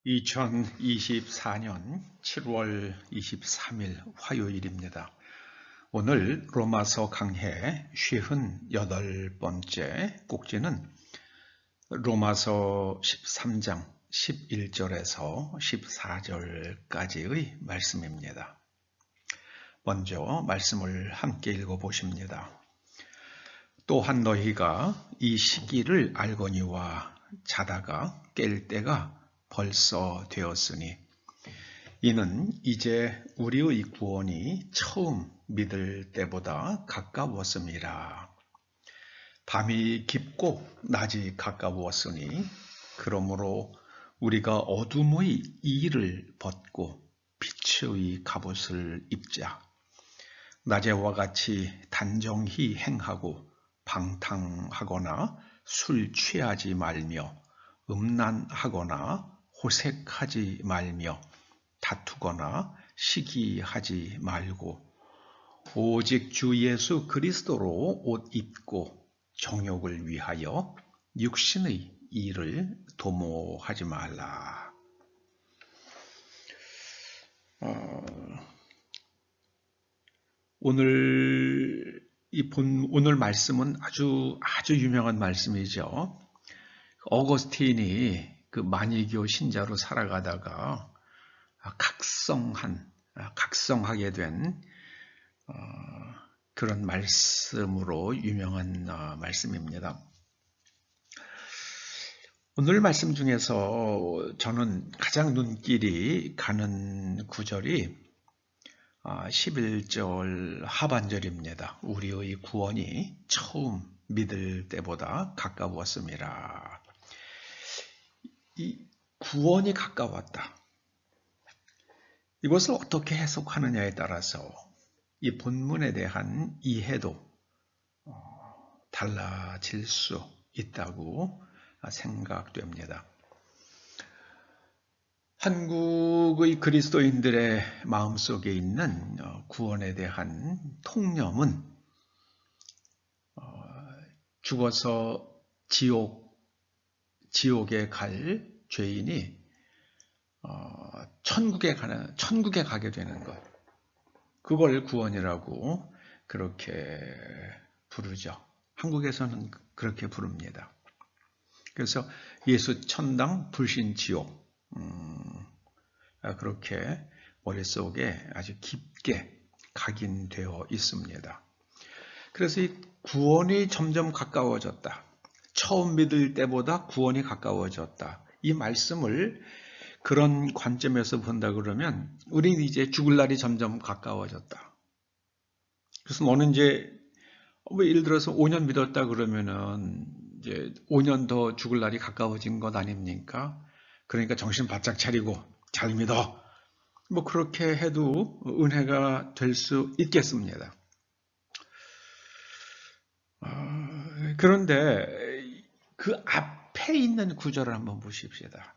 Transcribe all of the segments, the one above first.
2024년 7월 23일 화요일입니다. 오늘 로마서 강해 58번째 꼭지는 로마서 13장 11절에서 14절까지의 말씀입니다. 먼저 말씀을 함께 읽어보십니다. 또한 너희가 이 시기를 알거니와 자다가 깰 때가 벌써 되었으니 이는 이제 우리의 구원이 처음 믿을 때보다 가까웠음이라. 밤이 깊고 낮이 가까웠으니 그러므로 우리가 어둠의 이를 벗고 빛의 갑옷을 입자. 낮에와 같이 단정히 행하고 방탕하거나 술 취하지 말며 음란하거나 호색하지 말며 다투거나 시기하지 말고 오직 주 예수 그리스도로 옷 입고 정욕을 위하여 육신의 일을 도모하지 말라. 오늘 말씀은 아주 유명한 말씀이죠. 어거스틴이 그 만이교 신자로 살아가다가 각성하게 된 그런 말씀으로 유명한 말씀입니다. 오늘 말씀 중에서 저는 가장 눈길이 가는 구절이 11절 하반절입니다. 우리의 구원이 처음 믿을 때보다 가까웠음이라. 이 구원이 가까웠다. 이것을 어떻게 해석하느냐에 따라서 이 본문에 대한 이해도 달라질 수 있다고 생각됩니다. 한국의 그리스도인들의 마음속에 있는 구원에 대한 통념은 죽어서 지옥에 갈 죄인이 천국에 가게 되는 것, 그걸 구원이라고 그렇게 부르죠. 한국에서는 그렇게 부릅니다. 그래서 예수 천당 불신 지옥, 그렇게 머릿속에 아주 깊게 각인되어 있습니다. 그래서 이 구원이 점점 가까워졌다. 처음 믿을 때보다 구원이 가까워졌다. 이 말씀을 그런 관점에서 본다 그러면 우리는 이제 죽을 날이 점점 가까워졌다. 그래서 너는 이제 예를 들어서 5년 믿었다 그러면은 이제 5년 더 죽을 날이 가까워진 것 아닙니까? 그러니까 정신 바짝 차리고 잘 믿어. 그렇게 해도 은혜가 될 수 있겠습니다. 그런데 그 앞에 있는 구절을 한번 보십시다.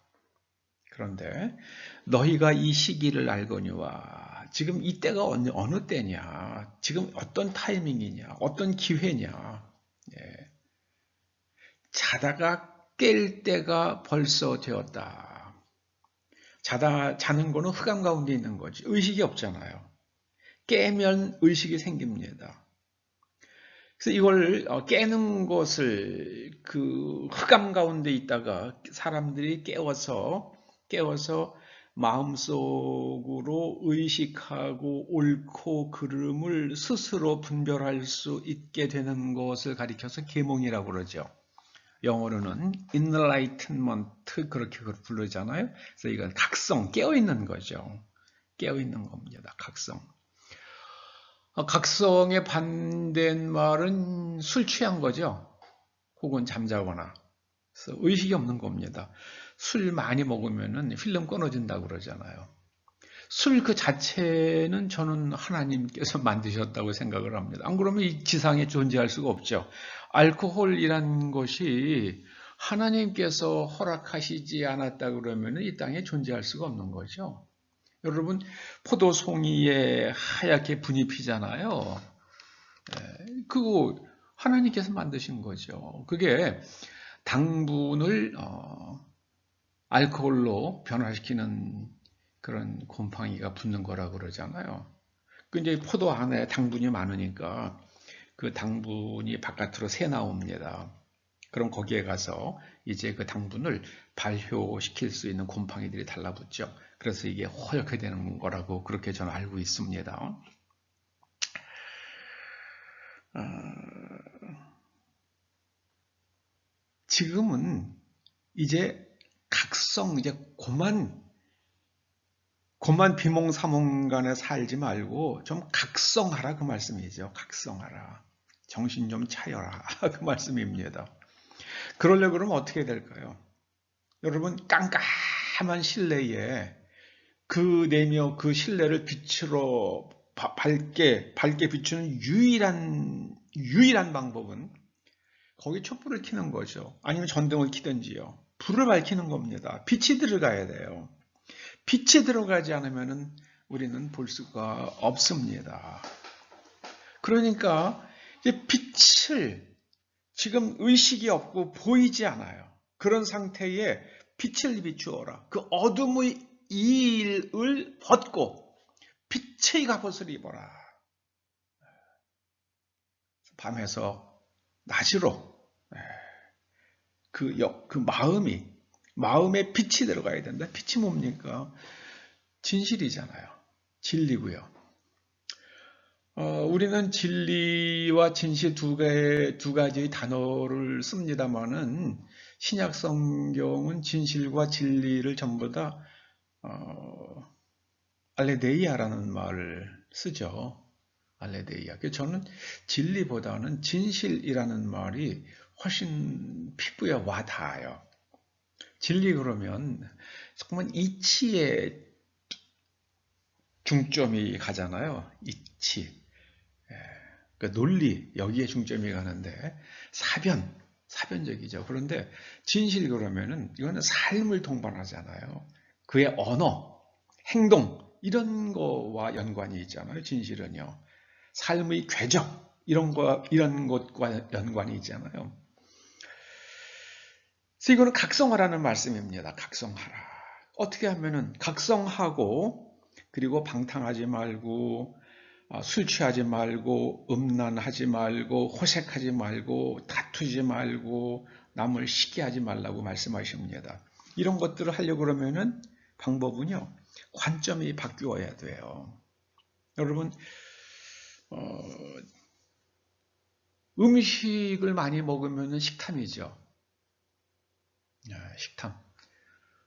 그런데 너희가 이 시기를 알거니와, 지금 이때가 어느 때냐, 지금 어떤 타이밍이냐, 어떤 기회냐, 자다가 깰 때가 벌써 되었다. 자는 거는 흑암 가운데 있는 거지. 의식이 없잖아요. 깨면 의식이 생깁니다. 그래서 이걸 깨는 것을 그 흑암 가운데 있다가 사람들이 깨워서 마음속으로 의식하고 옳고 그름을 스스로 분별할 수 있게 되는 것을 가리켜서 계몽이라고 그러죠. 영어로는 enlightenment 그렇게 부르잖아요. 그래서 이건 각성, 깨어있는 거죠. 깨어있는 겁니다. 각성. 각성의 반대말은 술 취한 거죠. 혹은 잠자거나. 그래서 의식이 없는 겁니다. 술 많이 먹으면 필름 끊어진다고 그러잖아요. 술 그 자체는 저는 하나님께서 만드셨다고 생각을 합니다. 안 그러면 이 지상에 존재할 수가 없죠. 알코올이란 것이 하나님께서 허락하시지 않았다 그러면 이 땅에 존재할 수가 없는 거죠. 여러분, 포도송이에 하얗게 분이 피잖아요. 그거 하나님께서 만드신 거죠. 그게 당분을 알코올로 변화시키는 그런 곰팡이가 붙는 거라고 그러잖아요. 그 이제 포도 안에 당분이 많으니까 그 당분이 바깥으로 새 나옵니다. 그럼 거기에 가서 이제 그 당분을 발효시킬 수 있는 곰팡이들이 달라붙죠. 그래서 이게 허옇게 되는 거라고 그렇게 저는 알고 있습니다. 지금은 이제 각성, 이제 고만 비몽사몽간에 살지 말고 좀 각성하라 그 말씀이죠. 각성하라. 정신 좀 차려라 그 말씀입니다. 그러려고 그러면 어떻게 될까요? 여러분 깜깜한 실내에 그 내며 그 실내를 빛으로 밝게 비추는 유일한 방법은 거기 촛불을 켜는 거죠. 아니면 전등을 켜든지요. 불을 밝히는 겁니다. 빛이 들어가야 돼요. 빛이 들어가지 않으면 우리는 볼 수가 없습니다. 그러니까 이제 빛을 지금 의식이 없고 보이지 않아요. 그런 상태에 빛을 비추어라. 그 어둠의 이를 벗고 빛의 갑옷을 입어라. 밤에서 낮으로 그 마음에 빛이 들어가야 된다. 빛이 뭡니까? 진실이잖아요. 진리고요. 우리는 진리와 진실 두 가지의 단어를 씁니다만은 신약 성경은 진실과 진리를 전부 다 알레데이아라는 말을 쓰죠. 알레데이아. 저는 진리보다는 진실이라는 말이 훨씬 피부에 와 닿아요. 진리 그러면 정말 이치에 중점이 가잖아요. 이치. 그러니까 논리, 여기에 중점이 가는데 사변적이죠. 그런데 진실 그러면은 이거는 삶을 동반하잖아요. 그의 언어, 행동 이런 거와 연관이 있잖아요. 진실은요. 삶의 궤적 이런 것과 연관이 있잖아요. 그래서 이거는 각성하라는 말씀입니다. 각성하라. 어떻게 하면은 각성하고 그리고 방탕하지 말고 술 취하지 말고 음란하지 말고 호색하지 말고 다투지 말고 남을 시기하지 말라고 말씀하십니다. 이런 것들을 하려고 그러면은 방법은요. 관점이 바뀌어야 돼요. 여러분 음식을 많이 먹으면 식탐이죠. 식탐.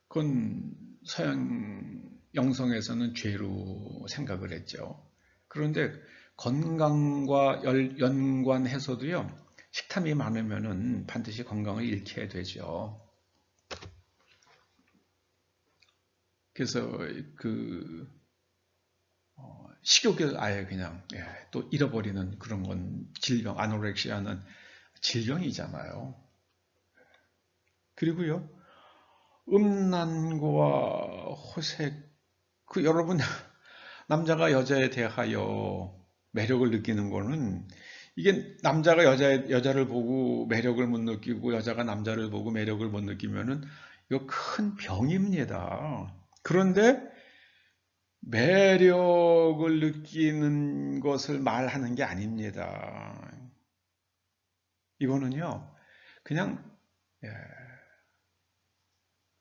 그건 서양 영성에서는 죄로 생각을 했죠. 그런데 건강과 연관해서도요, 식탐이 많으면은 반드시 건강을 잃게 되죠. 그래서 식욕을 아예 그냥 또 잃어버리는 그런 건 질병, 아노렉시아는 질병이잖아요. 그리고요, 음란과 호색, 여러분 남자가 여자에 대하여 매력을 느끼는 거는 이게 남자가 여자를 보고 매력을 못 느끼고 여자가 남자를 보고 매력을 못 느끼면은 이거 큰 병입니다. 그런데 매력을 느끼는 것을 말하는 게 아닙니다. 이거는요, 그냥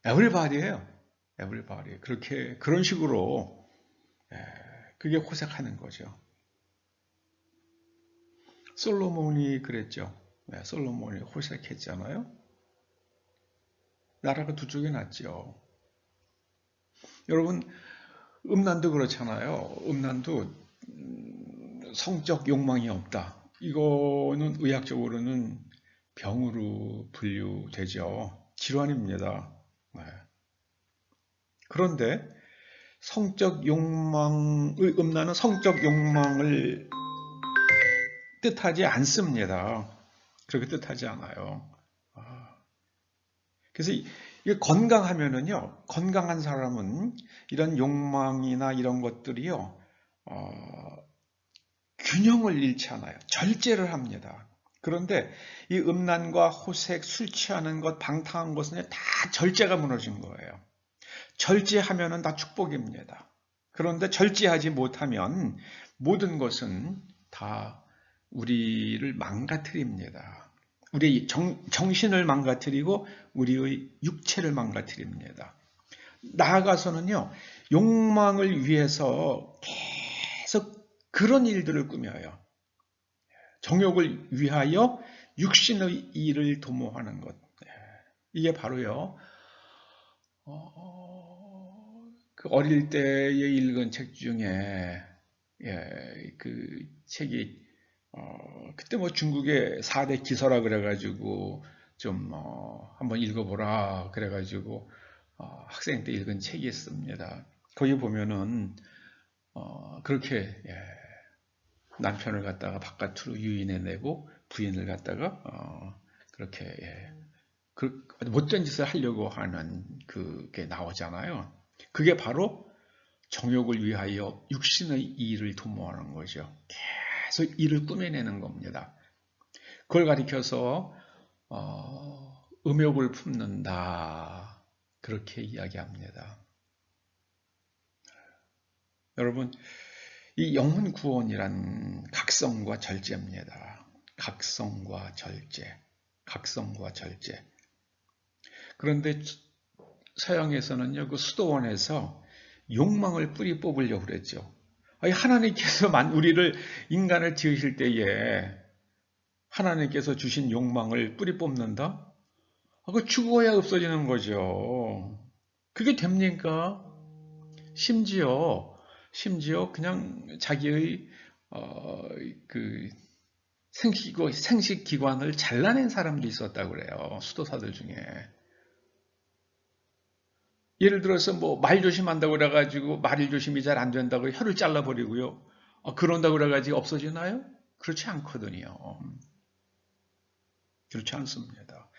에브리바디예요. 에브리바디. 그런 식으로 그게 호색하는 거죠. 솔로몬이 그랬죠. 솔로몬이 호색했잖아요. 나라가 두 쪽에 났죠. 여러분 음란도 그렇잖아요. 음란도 성적 욕망이 없다. 이거는 의학적으로는 병으로 분류되죠. 질환입니다. 그런데 음란은 성적 욕망을 뜻하지 않습니다. 그렇게 뜻하지 않아요. 그래서 이게 건강하면은요, 건강한 사람은 이런 욕망이나 이런 것들이요, 균형을 잃지 않아요. 절제를 합니다. 그런데 이 음란과 호색, 술 취하는 것, 방탕한 것은 다 절제가 무너진 거예요. 절제하면은 다 축복입니다. 그런데 절제하지 못하면 모든 것은 다 우리를 망가뜨립니다. 우리의 정신을 망가뜨리고 우리의 육체를 망가뜨립니다. 나아가서는요, 욕망을 위해서 계속 그런 일들을 꾸며요. 정욕을 위하여 육신의 일을 도모하는 것. 이게 바로요, 그 어릴 때에 읽은 책 중에, 그 책이, 그때 뭐 중국의 4대 기서라 그래가지고, 좀, 한번 읽어보라. 그래가지고, 학생 때 읽은 책이 있습니다. 거기 보면은, 그렇게, 남편을 갖다가 바깥으로 유인해내고, 부인을 갖다가, 그렇게, 못된 짓을 하려고 하는 그게 나오잖아요. 그게 바로 정욕을 위하여 육신의 일을 도모하는 거죠. 계속 일을 꾸며내는 겁니다. 그걸 가리켜서 음욕을 품는다. 그렇게 이야기합니다. 여러분, 이 영혼 구원이란 각성과 절제입니다. 각성과 절제, 각성과 절제. 그런데 서양에서는요, 그 수도원에서 욕망을 뿌리 뽑으려고 그랬죠. 아니, 하나님께서 우리를, 인간을 지으실 때에 하나님께서 주신 욕망을 뿌리 뽑는다? 그 죽어야 없어지는 거죠. 그게 됩니까? 심지어 그냥 자기의 그 생식기관을 잘라낸 사람도 있었다고 그래요. 수도사들 중에. 예를 들어서 뭐 말 조심한다고 그래가지고 말 조심이 잘 안 된다고 혀를 잘라버리고요. 그런다고 그래가지고 없어지나요? 그렇지 않거든요. 그렇지 않습니다.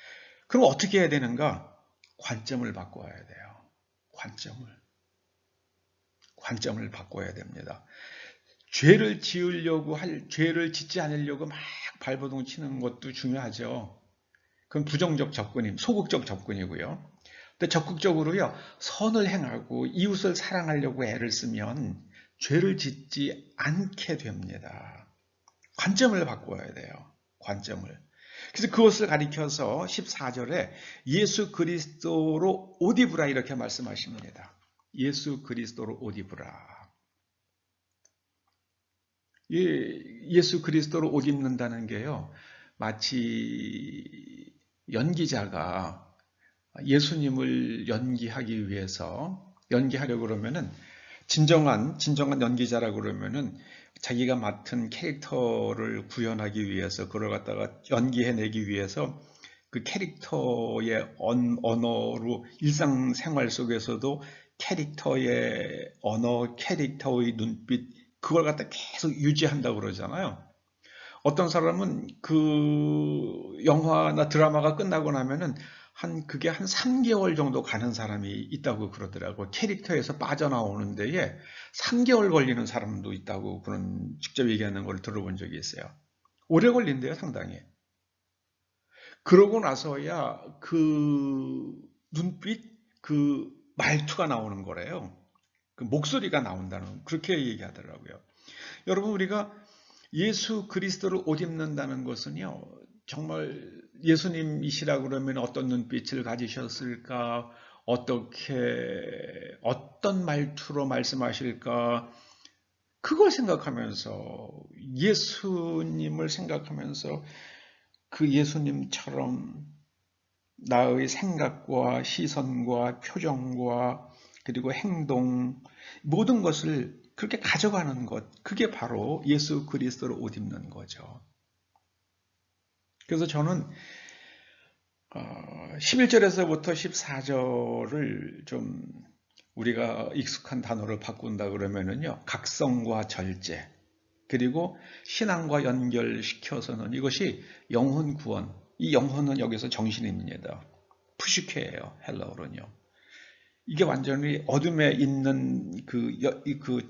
그럼 어떻게 해야 되는가? 관점을 바꿔야 돼요. 관점을 바꿔야 됩니다. 죄를 짓지 않으려고 막 발버둥 치는 것도 중요하죠. 그건 부정적 접근임, 소극적 접근이고요. 근데 적극적으로요, 선을 행하고 이웃을 사랑하려고 애를 쓰면 죄를 짓지 않게 됩니다. 관점을 바꿔야 돼요. 관점을. 그래서 그것을 가리켜서 14절에 예수 그리스도로 옷 입으라 이렇게 말씀하십니다. 예수 그리스도로 옷 입으라. 예수 그리스도로 옷 입는다는 게요, 마치 연기자가 예수님을 연기하려고 그러면은, 진정한 연기자라고 그러면은, 자기가 맡은 캐릭터를 구현하기 위해서, 그걸 갖다가 연기해내기 위해서, 그 캐릭터의 언어로 일상생활 속에서도 캐릭터의 언어, 캐릭터의 눈빛, 그걸 갖다 계속 유지한다고 그러잖아요. 어떤 사람은 그 영화나 드라마가 끝나고 나면은 그게 한 3개월 정도 가는 사람이 있다고 그러더라고요. 캐릭터에서 빠져나오는 데에 3개월 걸리는 사람도 있다고 그런 직접 얘기하는 걸 들어본 적이 있어요. 오래 걸린대요, 상당히. 그러고 나서야 그 눈빛, 그 말투가 나오는 거래요. 그 목소리가 나온다는, 그렇게 얘기하더라고요. 여러분, 우리가 예수 그리스도를 옷 입는다는 것은요, 정말 예수님이시라 그러면 어떤 눈빛을 가지셨을까, 어떤 말투로 말씀하실까, 그걸 생각하면서, 예수님을 생각하면서 그 예수님처럼 나의 생각과 시선과 표정과 그리고 행동, 모든 것을 그렇게 가져가는 것, 그게 바로 예수 그리스도로 옷 입는 거죠. 그래서 저는 11절에서부터 14절을 좀 우리가 익숙한 단어로 바꾼다 그러면은요, 각성과 절제, 그리고 신앙과 연결시켜서는 이것이 영혼 구원, 이 영혼은 여기서 정신입니다. 푸시케예요, 헬라어로는요. 이게 완전히 어둠에 있는 그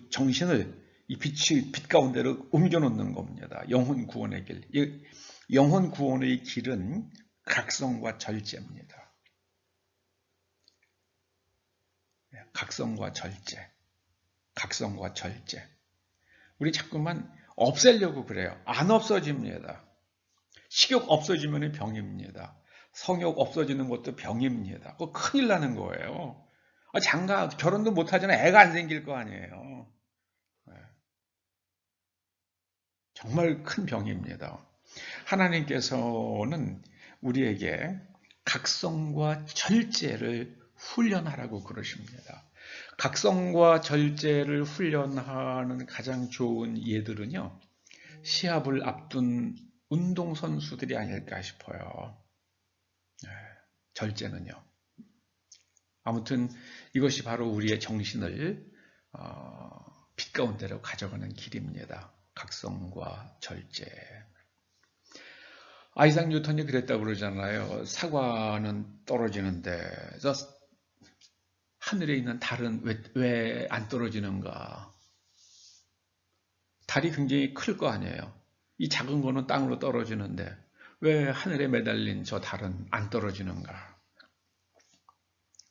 정신을 이 빛 가운데로 옮겨놓는 겁니다. 영혼 구원의 길. 영혼 구원의 길은 각성과 절제입니다. 각성과 절제. 각성과 절제. 우리 자꾸만 없애려고 그래요. 안 없어집니다. 식욕 없어지면 병입니다. 성욕 없어지는 것도 병입니다. 그거 큰일 나는 거예요. 장가 결혼도 못하잖아. 애가 안 생길 거 아니에요. 정말 큰 병입니다. 하나님께서는 우리에게 각성과 절제를 훈련하라고 그러십니다. 각성과 절제를 훈련하는 가장 좋은 예들은요, 시합을 앞둔 운동선수들이 아닐까 싶어요. 절제는요. 아무튼 이것이 바로 우리의 정신을 빛 가운데로 가져가는 길입니다. 각성과 절제. 아이작 뉴턴이 그랬다고 그러잖아요. 사과는 떨어지는데 저 하늘에 있는 달은 왜 안 떨어지는가? 달이 굉장히 클 거 아니에요. 이 작은 거는 땅으로 떨어지는데 왜 하늘에 매달린 저 달은 안 떨어지는가?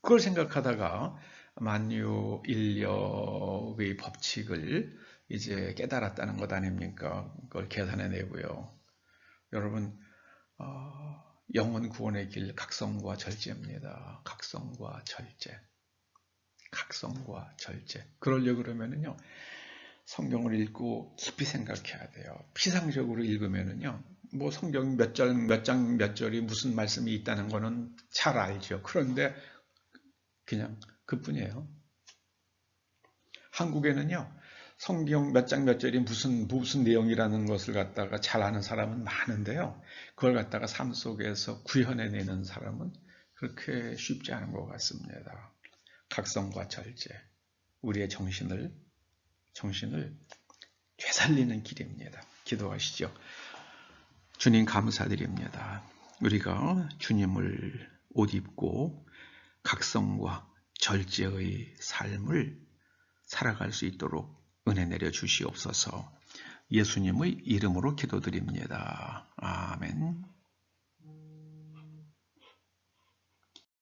그걸 생각하다가 만유 인력의 법칙을 이제 깨달았다는 것 아닙니까? 그걸 계산해내고요. 여러분, 영혼 구원의 길 각성과 절제입니다. 각성과 절제. 각성과 절제. 그러려고 그러면은요, 성경을 읽고 깊이 생각해야 돼요. 피상적으로 읽으면은요, 뭐 성경 몇 장 몇 절이 무슨 말씀이 있다는 거는 잘 알죠. 그런데 그냥 그뿐이에요. 한국에는요, 성경 몇 장 몇 절이 무슨 내용이라는 것을 갖다가 잘 아는 사람은 많은데요. 그걸 갖다가 삶 속에서 구현해내는 사람은 그렇게 쉽지 않은 것 같습니다. 각성과 절제, 우리의 정신을 되살리는 길입니다. 기도하시죠. 주님 감사드립니다. 우리가 주님을 옷 입고 각성과 절제의 삶을 살아갈 수 있도록 은혜 내려 주시옵소서. 예수님의 이름으로 기도드립니다. 아멘.